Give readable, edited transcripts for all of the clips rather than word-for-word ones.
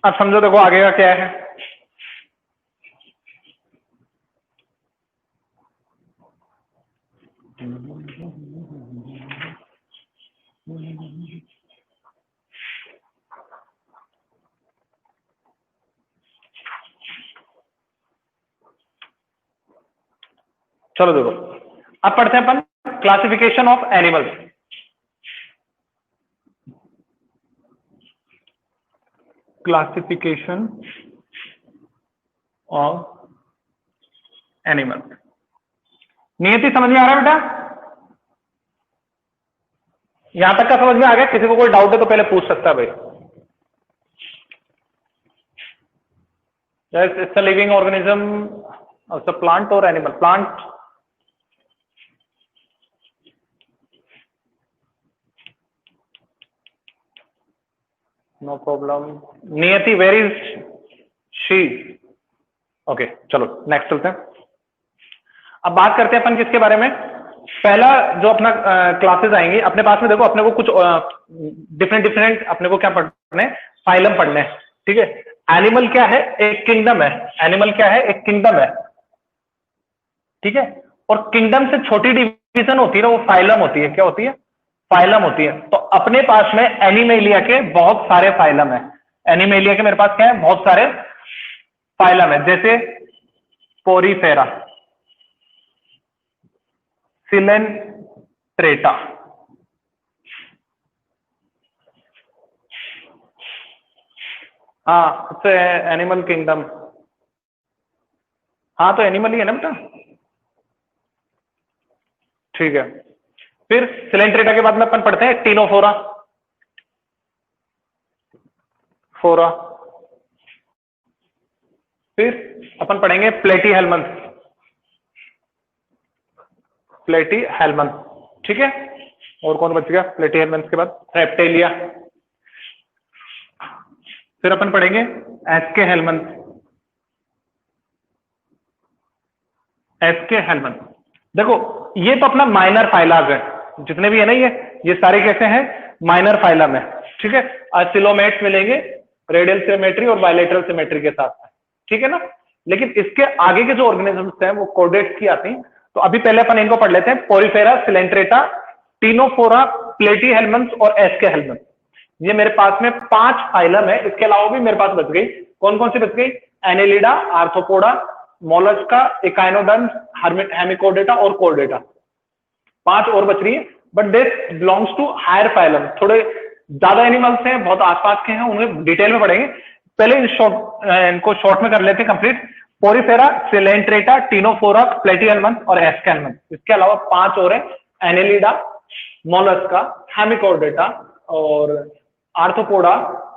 अब समझो, देखो आगे का क्या है। चलो देखो, अब पढ़ते हैं अपन classification of animals. Classification of animal. Niyati समझ में आ रहा है बेटा? यहां तक का समझ में आ गया? किसी को कोई डाउट है तो पहले पूछ सकता है भाई। It's a living organism, it's a plant और animal. Plant, no problem. Niyati, where is she? Okay, चलो नेक्स्ट चलते हैं। अब बात करते हैं अपन किसके बारे में। पहला जो अपना क्लासेस आएंगी अपने पास में, देखो अपने को कुछ डिफरेंट डिफरेंट अपने को क्या पढ़ने, फाइलम पढ़ने हैं, ठीक है। एनिमल क्या है? एक किंगडम है। एनिमल क्या है? एक किंगडम है, ठीक है। और किंगडम से छोटी डिवीजन होती है ना, वो फाइलम होती है। क्या होती है? फाइलम होती है। तो अपने पास में एनिमेलिया के बहुत सारे फाइलम है। एनिमेलिया के मेरे पास क्या है? बहुत सारे फाइलम है, जैसे पोरीफेरा, सिलेंट्रेटा, हाँ इससे एनिमल किंगडम। हाँ तो एनिमल ही है ना बेटा, ठीक है। फिर सिलेंट्रेटा के बाद में अपन पढ़ते हैं टीनोफोरा, फोरा। फिर अपन पढ़ेंगे प्लेटी हेलमंथ, प्लेटी हेलमंथ, ठीक है। और कौन बच गया प्लेटी हेलमंथ के बाद? रेप्टेलिया। फिर अपन पढ़ेंगे एसके हेलमंथ, एसके हेलमंथ। देखो ये तो अपना माइनर फाइलाज है, जितने भी है ना ये सारे कैसे हैं? माइनर फाइलम है, ठीक है। सिलोमेट्स मिलेंगे रेडियल सिमेट्री और बायलेटरल सिमेट्री के साथ में, ठीक है ना। लेकिन इसके आगे के जो ऑर्गेनिजम्स हैं वो कोडेट्स की आती हैं। तो अभी पहले अपन इनको पढ़ लेते हैं, पोरीफेरा, सिलेंट्रेटा, टीनोफोरा, प्लेटी हेलमंथ और एसके हेलमंथ। ये मेरे पास में 5 फाइलम है। इसके अलावा भी मेरे पास बच गई, कौन कौन सी बच गई? Annelida, Arthropoda, Mollusca, echinoderms, Hemichordata और कोर्डेटा। 5 और बच रही है, but this belongs to higher phylum. थोड़े ज्यादा एनिमल्स हैं, बहुत आसपास के हैं, उन्हें डिटेल में पढ़ेंगे। पहले इनको शॉर्ट में कर लेते हैं कंप्लीट। पोरीफेरा, सिलेंट्रेटा, टीनोफोरा, प्लेटीहेलमंथ और एस्केलमंथ। इसके अलावा 5 और है, एनेलिडा, मोलस्का, हेमिकोडेटा और आर्थ्रोपोडा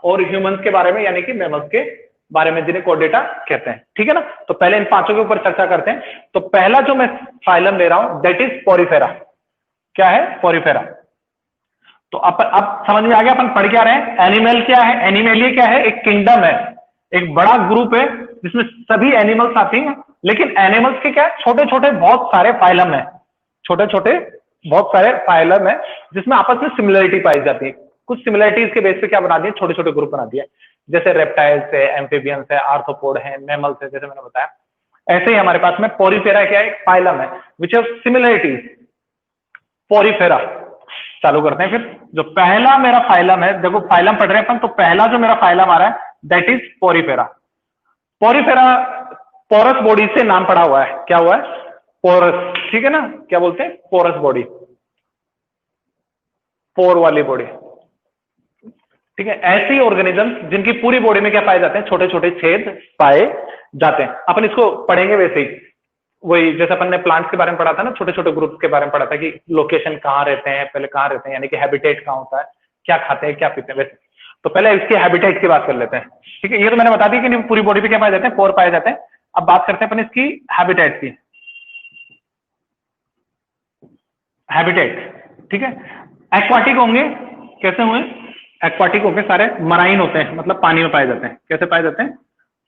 और ह्यूमंस के बारे में, यानी कि मैमल्स के बारे में, जिन्हें कोर्डेटा कहते हैं, ठीक है ना। तो पहले इन 5 के ऊपर चर्चा करते हैं। तो पहला जो मैं फाइलम ले रहा हूं दैट इज पोरीफेरा। क्या है? पोरीफेरा। तो अब समझ में आ गया अपन पढ़ क्या रहे हैं। एनिमल क्या है? एनिमेलिया क्या है? एक किंगडम है, एक बड़ा ग्रुप है जिसमें सभी एनिमल्स आती हैं। लेकिन एनिमल्स के क्या? छोटे छोटे बहुत सारे फाइलम है, छोटे छोटे बहुत सारे फाइलम है, जिसमें आपस में सिमिलरिटी पाई जाती है। कुछ सिमिलरिटीज के बेस पे क्या बना दिए? छोटे छोटे ग्रुप बना दिए, जैसे रेप्टाइल्स है, एम्फीबियंस है, आर्थ्रोपोड है, मैमल्स है, जैसे मैंने बताया। ऐसे ही हमारे पास में पोरीफेरा क्या है? एक फाइलम है विच हैव सिमिलरिटीज। पोरीफेरा चालू करते हैं। फिर जो पहला मेरा फाइलम है, देखो फाइलम पढ़ रहे हैं अपन, तो पहला जो मेरा फाइलम आ रहा है that is Porifera. Porifera porous body से नाम पड़ा हुआ है। क्या हुआ है? पोरस, ठीक है ना। क्या बोलते हैं? पोरस बॉडी, पोर वाली बॉडी, ठीक है। ऐसी ऑर्गेनिज्म जिनकी पूरी बॉडी में क्या पाए जाते हैं? छोटे छोटे छेद पाए जाते हैं। अपन इसको पढ़ेंगे वैसे ही, वही जैसे अपन ने प्लांट्स के बारे में पढ़ा था ना, छोटे छोटे ग्रुप्स के बारे में पढ़ा था कि लोकेशन कहाँ रहते हैं, पहले कहाँ रहते हैं, यानी कि हैबिटेट कहाँ होता है, क्या खाते हैं, क्या पीते हैं, वैसे। तो पहले इसके हैबिटेट की बात कर लेते हैं, ठीक है। ये तो मैंने बता दी कि पूरी बॉडी पे क्या पाए जाते हैं? पोर पाए जाते हैं। अब बात करते हैं अपन इसकी हैबिटेट की। हैबिटेट, ठीक है। एक्वाटिक होंगे, कैसे हुए? एक्वाटिक होंगे सारे, मराइन होते हैं, मतलब पानी में पाए जाते हैं। कैसे पाए जाते हैं?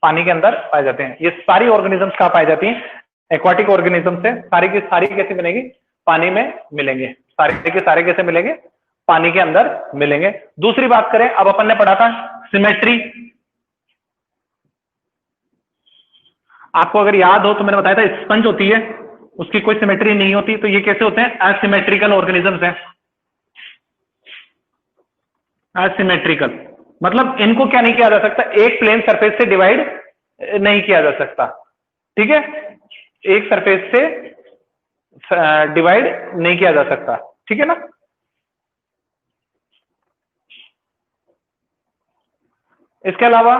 पानी के अंदर पाए जाते हैं। ये सारी ऑर्गेनिजम्स कहाँ पाई जाती हैं? एक्वाटिक ऑर्गेनिज्म से। सारी की सारी कैसे मिलेंगी? पानी में मिलेंगे। सारे के सारे कैसे मिलेंगे? पानी के अंदर मिलेंगे। दूसरी बात करें, अब अपन ने पढ़ा था सिमेट्री, आपको अगर याद हो तो मैंने बताया था स्पंज होती है, उसकी कोई सिमेट्री नहीं होती, तो ये कैसे होते हैं? एसिमेट्रिकल ऑर्गेनिजम्स हैं। एसिमेट्रिकल मतलब इनको क्या नहीं किया जा सकता? एक प्लेन सरफेस से डिवाइड नहीं किया जा सकता, ठीक है? एक सरफेस से डिवाइड नहीं किया जा सकता, ठीक है ना? इसके अलावा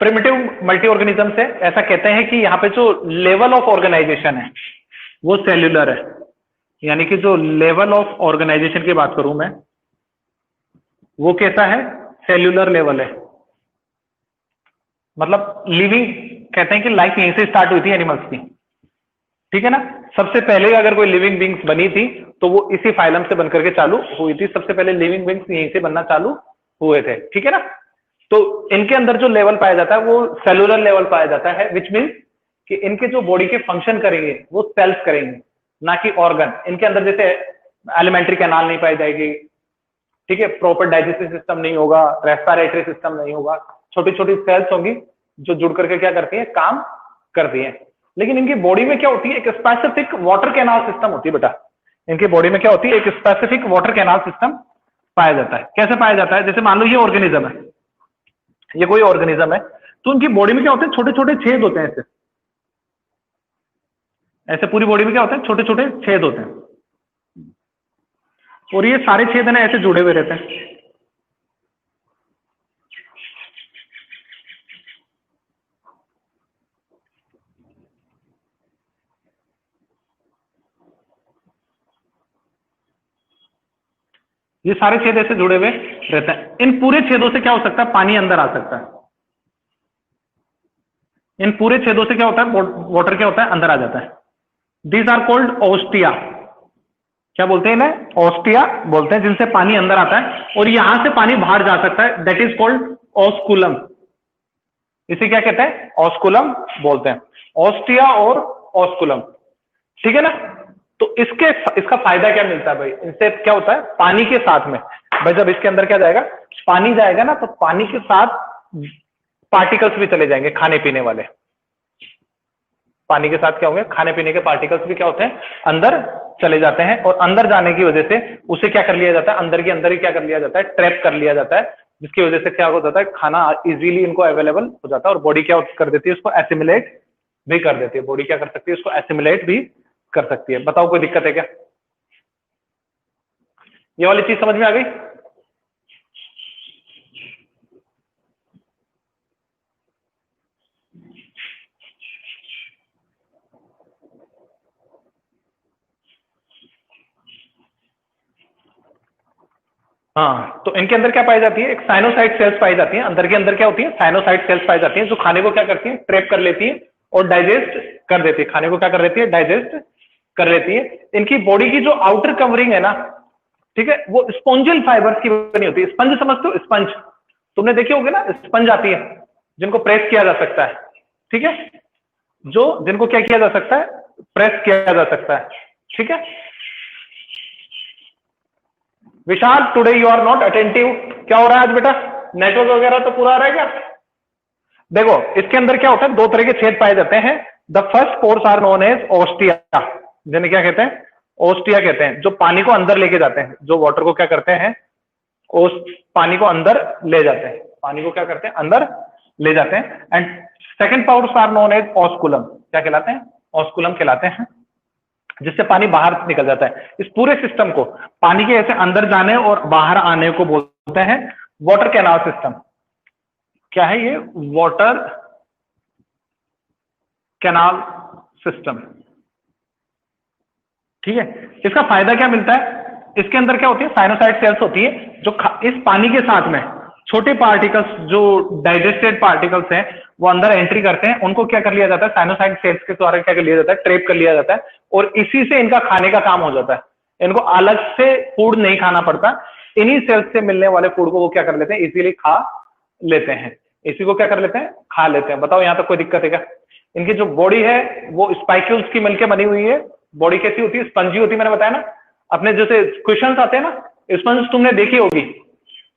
प्रिमिटिव मल्टी ऑर्गेनिजम्स है, ऐसा कहते हैं कि यहां पे जो लेवल ऑफ ऑर्गेनाइजेशन है वो सेल्यूलर है, यानी कि जो लेवल ऑफ ऑर्गेनाइजेशन की बात करूं मैं, वो कैसा है? सेल्यूलर लेवल है। मतलब लिविंग, कहते हैं कि लाइफ यहीं से स्टार्ट हुई थी एनिमल्स की, ठीक है ना? सबसे पहले अगर कोई लिविंग बींग्स बनी थी तो वो इसी फाइलम से बनकर के चालू हुई थी। सबसे पहले लिविंग बींग्स यहीं से बनना चालू हुए थे, ठीक है ना? तो इनके अंदर जो लेवल पाया जाता है वो सेलुलर लेवल पाया जाता है, विच मीन्स कि इनके जो बॉडी के फंक्शन करेंगे वो सेल्स करेंगे, ना कि ऑर्गन। इनके अंदर जैसे एलिमेंट्री कैनाल नहीं पाई जाएगी, ठीक है? प्रॉपर डाइजेस्टिव सिस्टम नहीं होगा, रेस्पिरेटरी सिस्टम नहीं होगा, छोटी छोटी सेल्स होंगी जो जुड़ करके क्या करती है? काम करती है। लेकिन इनकी बॉडी में क्या होती है? एक स्पेसिफिक वाटर कैनाल सिस्टम होती है बेटा। इनकी बॉडी में क्या होती है? एक स्पेसिफिक वाटर कैनाल सिस्टम पाया जाता है। कैसे पाया जाता है? जैसे मान लो ये ऑर्गेनिज्म है, ये कोई ऑर्गेनिज्म है, तो उनकी बॉडी में क्या होते हैं? छोटे छोटे छेद होते हैं, ऐसे ऐसे पूरी बॉडी में क्या होते हैं? छोटे छोटे छेद होते हैं, और ये सारे छेद है ना ऐसे जुड़े हुए रहते हैं। ये सारे छेद ऐसे जुड़े हुए रहते हैं। इन पूरे छेदों से क्या हो सकता है? पानी अंदर आ सकता है। इन पूरे छेदों से क्या होता है? वाटर क्या होता है? अंदर आ जाता है। These are called ostia. क्या बोलते हैं इन्हें? ओस्टिया बोलते हैं, जिनसे पानी अंदर आता है और यहां से पानी बाहर जा सकता है। That is called osculum. इसे क्या कहते हैं? ऑस्कुलम बोलते हैं। ऑस्टिया और ऑस्कुलम, ठीक है ना? तो इसका फायदा क्या मिलता है भाई? इनसे क्या होता है? पानी के साथ में भाई, जब इसके अंदर क्या जाएगा? पानी जाएगा ना, तो पानी के साथ पार्टिकल्स भी चले जाएंगे, खाने पीने वाले। पानी के साथ क्या होंगे? खाने पीने के पार्टिकल्स भी क्या होते हैं? अंदर चले जाते हैं, और अंदर जाने की वजह से उसे क्या कर लिया जाता है? अंदर के अंदर ही क्या कर लिया जाता है? ट्रैप कर लिया जाता है, जिसकी वजह से क्या हो जाता है? खाना इजीली इनको अवेलेबल हो जाता है, और बॉडी क्या कर देती है? उसको एसिमिलेट भी कर देती है। बॉडी क्या कर सकती है? उसको एसिमिलेट भी कर सकती है। बताओ कोई दिक्कत है क्या? ये वाली चीज समझ में आ गई? हाँ, तो इनके अंदर क्या पाई जाती है? एक साइनोसाइड सेल्स पाई जाती है। अंदर के अंदर क्या होती है? साइनोसाइड सेल्स पाई जाती हैं, जो खाने को क्या करती है? ट्रैप कर लेती है और डाइजेस्ट कर देती है। खाने को क्या कर लेती है? डाइजेस्ट कर लेती है। इनकी बॉडी की जो आउटर कवरिंग है ना, ठीक है, वो स्पॉन्जियल फाइबर्स की बनी होती है। स्पंज समझते हो? स्पंज तुमने देखी होगी ना, स्पंज आती है जिनको प्रेस किया जा सकता है, ठीक है? जो जिनको क्या किया जा सकता है? प्रेस किया जा सकता है, ठीक है? Vishal, today you are not attentive. क्या हो रहा है आज बेटा? नेटवर्क वगैरह तो पूरा आ रहा है क्या? देखो, इसके अंदर क्या होता है? दो तरह के छेद पाए जाते हैं। The first pores are known as ostia, जिन्हें क्या कहते हैं? ओस्टिया कहते हैं, जो पानी को अंदर लेके जाते हैं, जो वाटर को क्या करते हैं? पानी को अंदर ले जाते हैं। पानी को क्या करते हैं? अंदर ले जाते हैं। And second pores are known as osculum. क्या कहलाते हैं? ऑस्कुलम कहलाते हैं, जिससे पानी बाहर निकल जाता है। इस पूरे सिस्टम को, पानी के ऐसे अंदर जाने और बाहर आने को बोलते हैं वाटर कैनाल सिस्टम। क्या है ये? वाटर कैनाल सिस्टम, ठीक है? इसका फायदा क्या मिलता है? इसके अंदर क्या होती है? साइनोसाइड सेल्स होती है, जो इस पानी के साथ में छोटे पार्टिकल्स, जो डाइजेस्टेड पार्टिकल्स हैं, वो अंदर एंट्री करते हैं। उनको क्या कर लिया जाता है? साइनोसाइड सेल्स के द्वारा क्या कर लिया जाता है? ट्रैप कर लिया जाता है, और इसी से इनका खाने का काम हो जाता है। इनको अलग से फूड नहीं खाना पड़ता। इन्हीं सेल्स से मिलने वाले फूड को वो क्या कर लेते हैं? इजीली खा लेते हैं। इसी को क्या कर लेते हैं? खा लेते हैं। बताओ यहां तक कोई दिक्कत है क्या? इनकी जो बॉडी है वो स्पाइक्यूल्स की मिलकर बनी हुई है। बॉडी कैसी होती है? स्पंजी होती है। मैंने बताया ना, अपने जैसे क्वेश्चंस आते हैं ना, स्पंज तुमने देखी होगी,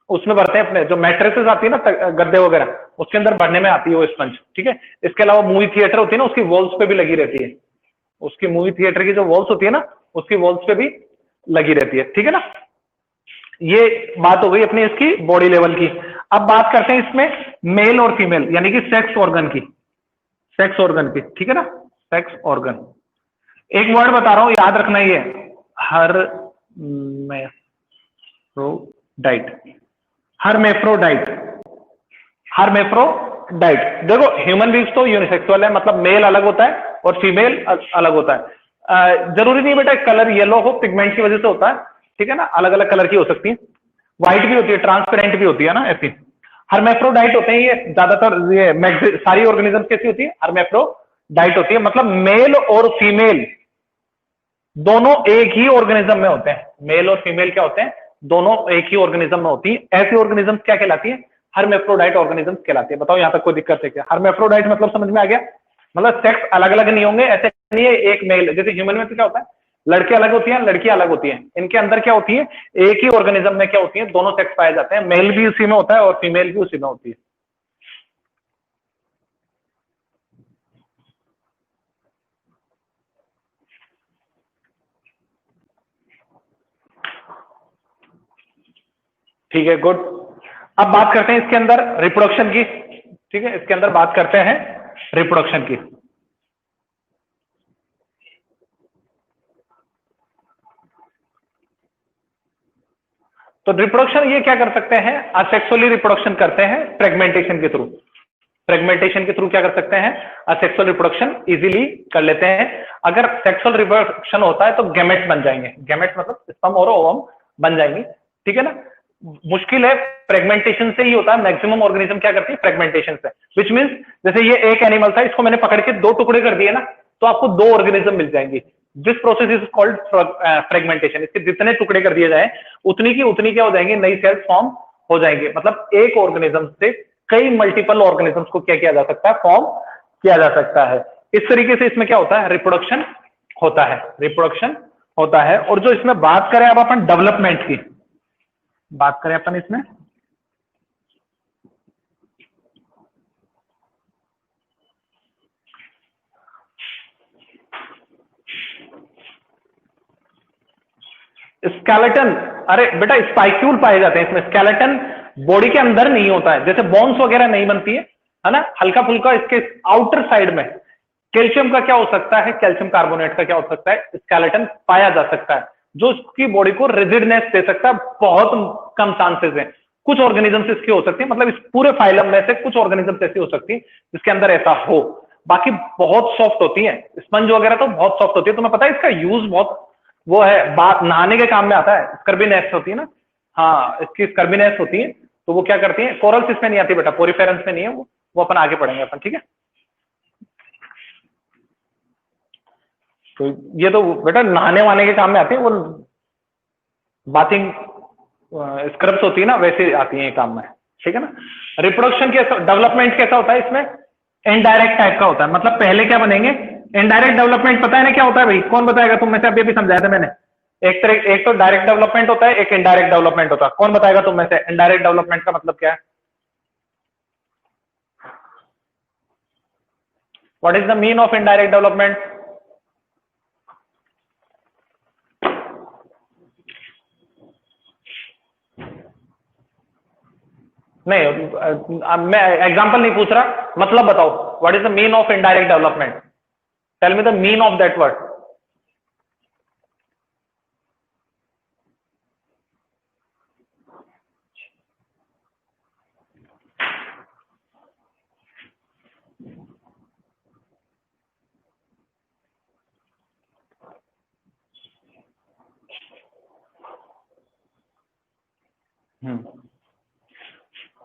उसमें भरते हैं अपने, जो मैट्रेसेस आती है ना गद्दे वगैरह, उसके अंदर भरने में आती है वो स्पंज, ठीक है। इसके अलावा मूवी थिएटर होती है ना, उसकी वॉल्स पे भी लगी रहती है, उसकी मूवी थिएटर की जो वॉल्स होती है ना, उसकी वॉल्स पे भी लगी रहती है, ठीक है ना। ये बात हो गई अपनी इसकी बॉडी लेवल की। अब बात करते हैं इसमें मेल और फीमेल यानी कि सेक्स ऑर्गन की, सेक्स ऑर्गन की, ठीक है ना। सेक्स ऑर्गन, एक वर्ड बता रहा हूं, याद रखना ही है, हरमेफ्रोडाइट, हरमेफ्रोडाइट, हरमेफ्रोडाइट। देखो ह्यूमन बींग्स तो यूनिसेक्सुअल है, मतलब मेल अलग होता है और फीमेल अलग होता है। जरूरी नहीं बेटा कलर येलो हो, पिगमेंट की वजह से होता है, ठीक है ना, अलग अलग कलर की हो सकती है, व्हाइट भी होती है, ट्रांसपेरेंट भी होती है ना, ऐसी। हरमेफ्रोडाइट होते हैं ये ज्यादातर, ये सारी ऑर्गेनिज्म कैसी होती है, हरमेफ्रोडाइट होती है, मतलब मेल और फीमेल दोनों एक ही ऑर्गेनिज्म में होते हैं। मेल और फीमेल क्या होते हैं, दोनों एक ही ऑर्गेनिज्म में होती है। ऐसी ऑर्गेनिज्म क्या कहलाती है, हरमेफ्रोडाइट ऑर्गेनिज्म कहलाती है। बताओ यहां तक कोई दिक्कत है क्या? हरमेफ्रोडाइट मतलब समझ में आ गया, मतलब सेक्स अलग अलग नहीं होंगे, ऐसे नहीं है एक मेल, जैसे ह्यूमन में तो क्या होता है, लड़के अलग होती हैं, लड़कियां अलग होती हैं, इनके अंदर क्या होती है, एक ही ऑर्गेनिज्म में क्या होती है, दोनों सेक्स पाए जाते हैं, मेल भी उसी में होता है और फीमेल भी उसी में होती है। ठीक है, गुड। अब बात करते हैं इसके अंदर रिप्रोडक्शन की, ठीक है, इसके अंदर बात करते हैं रिप्रोडक्शन की। तो रिप्रोडक्शन ये क्या कर सकते हैं, असेक्सुअली रिप्रोडक्शन करते हैं फ्रेगमेंटेशन के थ्रू। फ्रेगमेंटेशन के थ्रू क्या कर सकते हैं, असेक्सुअल रिप्रोडक्शन इजीली कर लेते हैं। अगर सेक्सुअल रिप्रोडक्शन होता है तो गैमेट बन जाएंगे, गैमेट मतलब स्पर्म और ओवम बन जाएंगे, ठीक है ना। मुश्किल है, फ्रेगमेंटेशन से ही होता है, मैक्सिमम ऑर्गेनिज्म क्या करती है, फ्रेगमेंटेशन से। विच मींस जैसे ये एक एनिमल था, इसको मैंने पकड़ के दो टुकड़े कर दिए ना, तो आपको दो ऑर्गेनिज्म मिल जाएंगे। This process is called fragmentation. इसके जितने टुकड़े कर दिए जाए उतनी की उतनी क्या हो जाएंगी, नई सेल्स फॉर्म हो जाएंगे। मतलब एक ऑर्गेनिज्म से कई मल्टीपल ऑर्गेनिजम्स को क्या किया जा सकता है, फॉर्म किया जा सकता है। इस तरीके से इसमें क्या होता है, रिप्रोडक्शन होता है, रिप्रोडक्शन होता है। और जो इसमें बात करें अब अपन डेवलपमेंट की, बात करें अपन इसमें स्केलेटन, अरे बेटा स्पाइक्यूल पाए जाते हैं इसमें, स्केलेटन बॉडी के अंदर नहीं होता है, जैसे बोन्स वगैरह नहीं बनती है ना, हल्का फुल्का इसके आउटर साइड में कैल्शियम का क्या हो सकता है, कैल्शियम कार्बोनेट का क्या हो सकता है, स्केलेटन पाया जा सकता है, जो उसकी बॉडी को रिजिडनेस दे सकता है। बहुत कम चांसेस है, कुछ ऑर्गेनिजम्स इसके हो सकती है, मतलब इस पूरे फाइलम में से कुछ ऑर्गेनिजम्स ऐसी हो सकती है जिसके अंदर ऐसा हो। बाकी बहुत सॉफ्ट होती है, स्पंज वगैरह तो बहुत सॉफ्ट होती है। तुम्हें पता है इसका यूज बहुत वो है, बात नहाने के काम में आता है, स्कर्बिनेस होती है ना, हाँ इसकी स्कर्बिनेस होती है, तो वो क्या करती है, कोरल्स इसमें नहीं आती बेटा, पोरिफेरेंस में नहीं है वो अपन आगे पढ़ेंगे अपन, ठीक है। तो ये तो बेटा नहाने वाने के काम में आती है, वो बाथिंग स्क्रब्स होती है ना, वैसे आती है ये काम में, ठीक है ना। रिप्रोडक्शन कैसा, डेवलपमेंट कैसा होता है इसमें, इनडायरेक्ट टाइप का होता है। मतलब पहले क्या बनेंगे, इनडायरेक्ट डेवलपमेंट पता है ना क्या होता है भाई, कौन बताएगा, तुम में से अभी समझाया था मैंने। एक तो डायरेक्ट डेवलपमेंट होता है, एक इनडायरेक्ट डेवलपमेंट होता है। कौन बताएगा तुम में से इनडायरेक्ट डेवलपमेंट का मतलब क्या है, what is the mean of indirect development? नहीं मैं एग्जांपल नहीं पूछ रहा, मतलब बताओ, what is the mean of indirect development, tell me the mean of that word.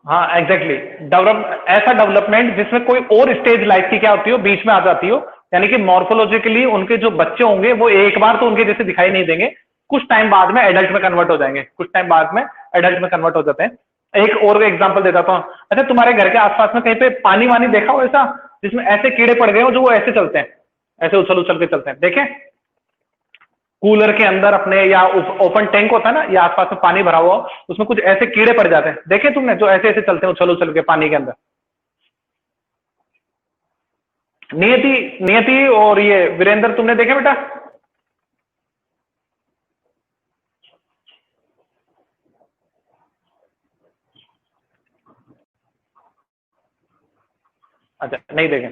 हाँ एग्जैक्टली, डेवलप ऐसा डेवलपमेंट जिसमें कोई और स्टेज लाइफ की क्या होती हो, बीच में आ जाती हो, यानी कि मॉर्फोलॉजिकली उनके जो बच्चे होंगे वो एक बार तो उनके जैसे दिखाई नहीं देंगे, कुछ टाइम बाद में एडल्ट में कन्वर्ट हो जाएंगे, कुछ टाइम बाद में एडल्ट में कन्वर्ट हो जाते हैं। एक और एग्जांपल देता हूं, अच्छा तुम्हारे घर के आसपास में कहीं पे पानी वानी देखा हो ऐसा, जिसमें ऐसे कीड़े पड़ गए हो जो वो ऐसे चलते हैं, ऐसे उछल उछल के चलते हैं, देखें? कूलर के अंदर अपने, या ओपन टैंक होता है ना, या आसपास में पानी भरा हुआ हो, उसमें कुछ ऐसे कीड़े पड़ जाते हैं, देखे तुमने, जो ऐसे ऐसे चलते हैं उछल उछल के पानी के अंदर। नियति, नियति और ये वीरेंद्र, तुमने देखे बेटा? अच्छा, नहीं देखे।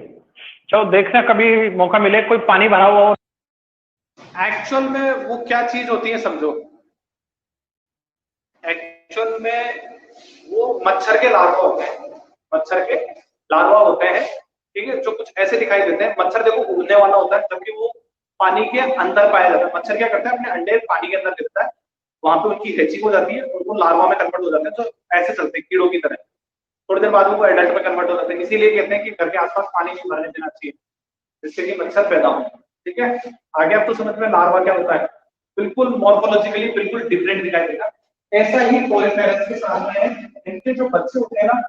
चलो देखना, कभी मौका मिले, कोई पानी भरा हुआ हो। एक्चुअल में वो क्या चीज होती है समझो, एक्चुअल में वो मच्छर के लार्वा होते हैं, मच्छर के लार्वा होते हैं, ठीक है, जो कुछ ऐसे दिखाई देते हैं। मच्छर देखो उड़ने वाला होता है, जबकि वो पानी के अंदर पाया जाता है। मच्छर क्या करता है, अपने अंडे पानी के अंदर देता है, वहां पे उनकी हैचिंग हो जाती है और वो लार्वा में कन्वर्ट हो जाते हैं, तो ऐसे चलते हैं कीड़ों की तरह। थोड़ी देर बाद वो एडल्ट में कन्वर्ट हो जाते हैं। इसीलिए कहते हैं कि घर के आसपास पानी नहीं भरने देना चाहिए, जिससे कि मच्छर पैदा हो। ठीक है, आगे आप तो समझ में लार्वा क्या होता है, बिल्कुल मॉर्फोलॉजिकली बिल्कुल डिफरेंट दिखाई देगा। ऐसा ही कोरिफेरस के साथ में इनके जो बच्चे होते हैं ना,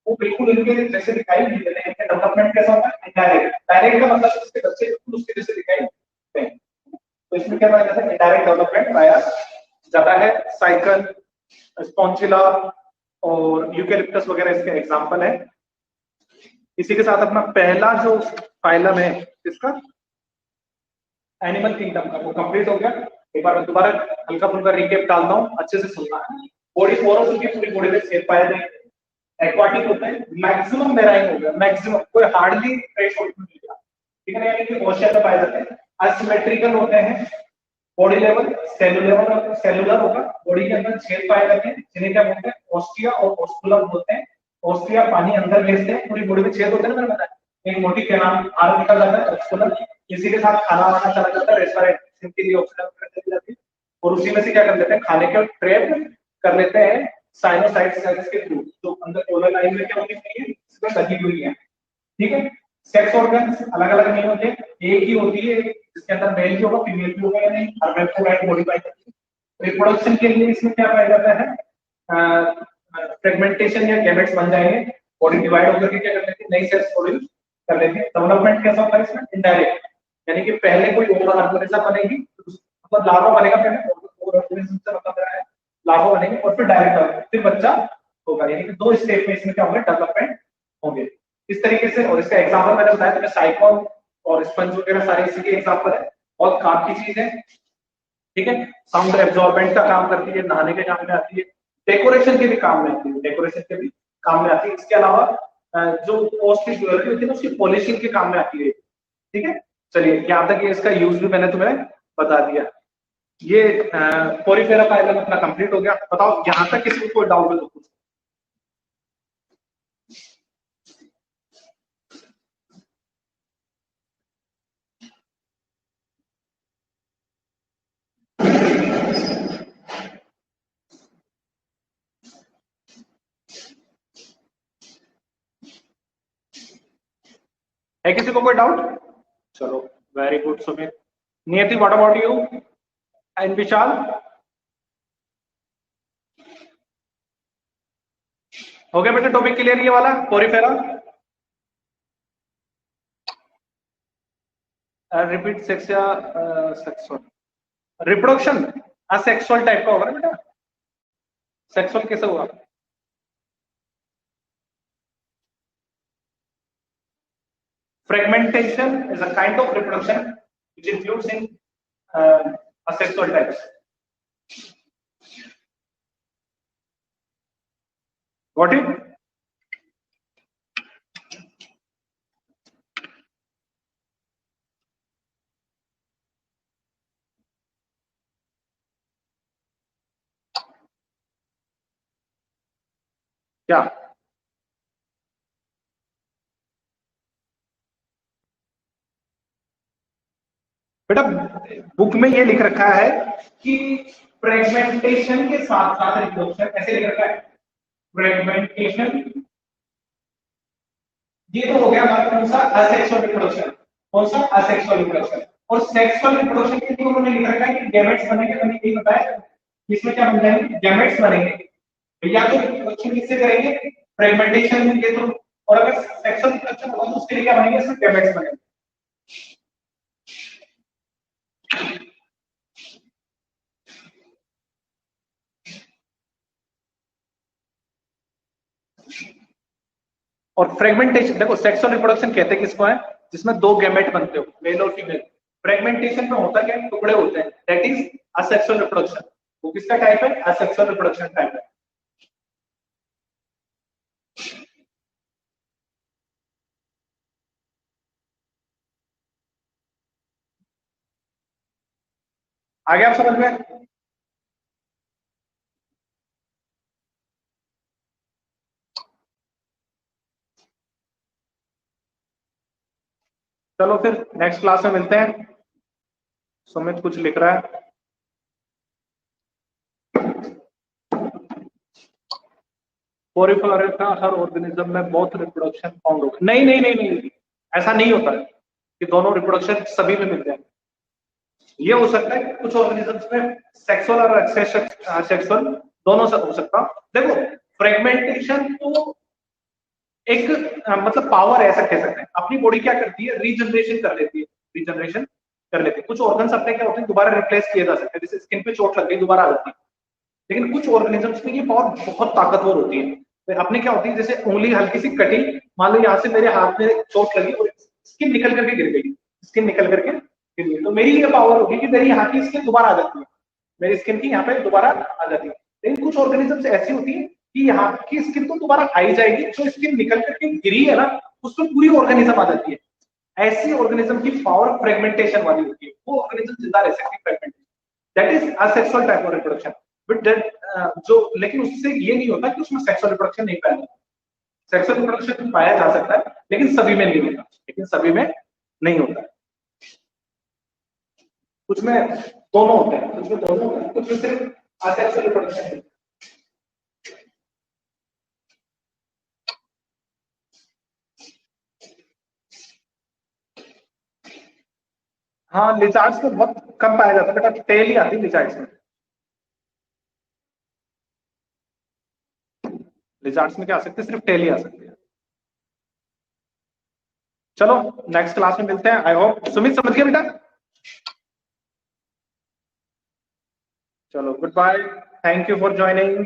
वो बिल्कुल इनके जैसे दिखाई नहीं देते हैं। इनका डेवलपमेंट कैसा होता है, इनडायरेक्ट। डायरेक्ट का मतलब उसके बच्चे बिल्कुल उसके जैसे दिखाई देते हैं। तो इसमें क्या पाया जाता है, इनडायरेक्ट डेवलपमेंट पाया जाता है। साइकल, स्पॉन्जिला और यूकेलिप्टस वगैरह इसके एग्जांपल है। इसी के साथ अपना पहला जो फाइलम है इसका एनिमल किंगडम का, वो कंप्लीट हो गया। एक बार दोबारा हल्का फुल्का रिकेप डालता हूँ, अच्छे से सुनना है। बॉडी फोरस उनकी पूरी बॉडी में शेप पाया जाएगा। एक्वाटिक होता है, मैक्सिमम मेराइन हो गया, मैक्सिमम, कोई हार्डली थ्रेशोल्ड में मिलेगा, ठीक है ना, यानी कि ओशन में पाए जाते हैं। असिमेट्रिकल होते हैं, बॉडी लेवल सेलुलर होगा, बॉडी के अंदर छेद पाए जाते हैं, जिन्हें क्या बोलते हैं, ऑस्टिया और ऑस्कुलम बोलते हैं। ऑस्टिया पानी अंदर भेजते हैं, पूरी बॉडी में छेद होते हैं ना, मैंने बताया, एक मोटी कैनाल बाहर निकल जाता है ऑस्कुलम, इसी के साथ खाना वाना चला जाता है, रेस्पिरेशन के लिए ऑक्सीजन चली जाती है, और उसी में से क्या कर लेते हैं, खाने के ट्रैप कर लेते हैं साइनोसाइड सेल्स के थ्रू, जो अंदर ओलर लाइन में क्या होती है, इसमें लगी हुई है। ठीक है, सेक्स ऑर्गन्स अलग अलग नहीं होते, एक ही होती है, जिसके अंदर मेल भी होगा, फीमेल भी होगा, या नहीं, हर्मेफ्रोडाइट मॉडिफाई करती है। रिप्रोडक्शन के लिए इसमें क्या पाया जाता है, फ्रेगमेंटेशन या गैमेट्स बन जाएंगे, बॉडी डिवाइड होकर के क्या कर लेते हैं, नई सेल्स प्रोड्यूस कर लेते हैं। डेवलपमेंट कैसा होता है इसमें, इनडायरेक्ट, यानी कि पहले कोई और ऑर्गेनिज्म बनेगी, मतलब लार्वा बनेगा पहले, और ऑर्गेनिज्म से मतलब है लार्वा बनेंगे, और फिर डायरेक्ट फिर बच्चा होगा, यानी कि दो स्टेप में इसमें क्या होगा, डेवलपमेंट होंगे इस तरीके से। और इसका एग्जांपल मैंने बताया तुम्हें, साइकोन और स्पंज वगैरह सारे इसी के एग्जांपल है, बहुत काम की चीज है। ठीक है, साउंड एब्जॉर्बेंट का काम करती है, नहाने के काम में आती है, डेकोरेशन के भी काम में आती है, डेकोरेशन के भी काम में आती है। इसके अलावा जो कॉस्टली ज्वेलरी होती है ना, उसकी पॉलिशिंग के काम में आती है। ठीक है, चलिए यहाँ तक ये इसका यूज भी मैंने तुम्हें बता दिया। ये पोरीफेरा फाइलम अपना कंप्लीट हो गया। बताओ यहाँ तक किसी को कोई डाउट है तो पूछो। है किसी को कोई डाउट? चलो वेरी गुड सुमित। नियति, व्हाट अबाउट यू एंड विशाल? हो गया बेटा टॉपिक क्लियर ये वाला पोरीफेरा? रिपीट सेक्स या सेक्सुअल रिप्रोडक्शन, असेक्सुअल टाइप का होगा ना बेटा। सेक्सुअल कैसे होगा? Fragmentation is a kind of reproduction which includes in asexual types. Got it? क्या बेटा बुक में ये लिख रखा है कि फ्रेगमेंटेशन के साथ साथ रिप्रोडक्शन, ऐसे लिख रखा है फ्रेगमेंटेशन। ये तो हो गया हमारा कौन सा, असेक्सुअल रिप्रोडक्शन। कौन सा, असेक्सुअल रिप्रोडक्शन। और सेक्सुअल रिप्रोडक्शन के लिए उन्होंने लिख रखा है कि गैमेट्स बनेंगे, मैंने यही बताया, इसमें क्या बन जाएंगे, गैमेट्स बनेंगे। या तो रिप्रोडक्शन किससे करेंगे, फ्रेगमेंटेशन के थ्रू, और अगर सेक्सुअल रिप्रोडक्शन होगा तो उसके लिए क्या बनेंगे, इसमें गैमेट्स बनेंगे। और फ्रेगमेंटेशन, देखो सेक्सुअल रिप्रोडक्शन कहते हैं किसको है, जिसमें दो गैमेट बनते हो, मेल और फीमेल। फ्रेगमेंटेशन में होता क्या है, टुकड़े होते हैं, दैट इज असेक्सुअल रिप्रोडक्शन। वो किसका टाइप है, असेक्सुअल रिप्रोडक्शन टाइप है। आगे आप समझ में? चलो फिर नेक्स्ट क्लास में मिलते हैं। सुमित कुछ लिख रहा है। कोरिफोरा का हर ऑर्गेनिज्म में बोथ रिप्रोडक्शन फाउंड होगा। नहीं नहीं नहीं नहीं, ऐसा नहीं होता है कि दोनों रिप्रोडक्शन सभी में मिलते हैं। ये हो सकता है कुछ ऑर्गेनिजम्स में सेक्सुअल और सेक्सुअल दोनों से हो सकता। देखो फ्रेगमेंटेशन तो एक मतलब पावर ऐसा कह सकते हैं, अपनी बॉडी क्या करती है, रीजनरेशन कर लेती है, रीजनरेशन कर लेती है। कुछ ऑर्गन्स अपने क्या होते हैं, दोबारा रिप्लेस किए जा सकते हैं, जैसे स्किन पे चोट लग गई दोबारा आ जाती है। लेकिन कुछ ऑर्गेनिजम्स में ये पावर बहुत ताकतवर होती है। तो अपने क्या होती है, जैसे उंगली हल्की सी कटी, मान लो यहाँ से मेरे हाथ में चोट लगी और स्किन निकल करके गिर गई, स्किन निकल करके गिर गई, तो मेरी ये पावर होगी कि मेरी यहाँ की स्किन दोबारा आ जाती है, मेरी स्किन की यहाँ पे दोबारा आ जाती है। लेकिन कुछ ऑर्गेनिजम्स ऐसी होती है कि यहाँ की स्किन तो दोबारा आई जाएगी, जो स्किन निकल करके गिरी है ना, उसमें पूरी ऑर्गेनिज्म आ जाती है। ऐसी ऑर्गेनिज्म की पावर फ्रेगमेंटेशन वाली होती है, वो ऑर्गेनिज्म जिंदा रह सकती है fragmentation, that is asexual type of reproduction. But जो लेकिन उससे ये नहीं होता कि उसमें सेक्सुअल रिप्रोडक्शन नहीं पाया जाता। सेक्सुअल रिप्रोडक्शन पाया जा सकता है लेकिन सभी में नहीं होता, लेकिन सभी में नहीं होता। कुछ में दोनों होते हैं, कुछ में दोनों होते हैं, कुछ में सिर्फ असेक्सुअल रिप्रोडक्शन है। हाँ लिजार्ड्स में बहुत कम पाया जाता है बेटा, टेल ही आती है लिजार्ड्स में। लिजार्ड्स में क्या आ सकते हैं, सिर्फ टेल ही आ सकती है। चलो नेक्स्ट क्लास में मिलते हैं। आई होप सुमित समझ गया बेटा। चलो goodbye, thank you for joining.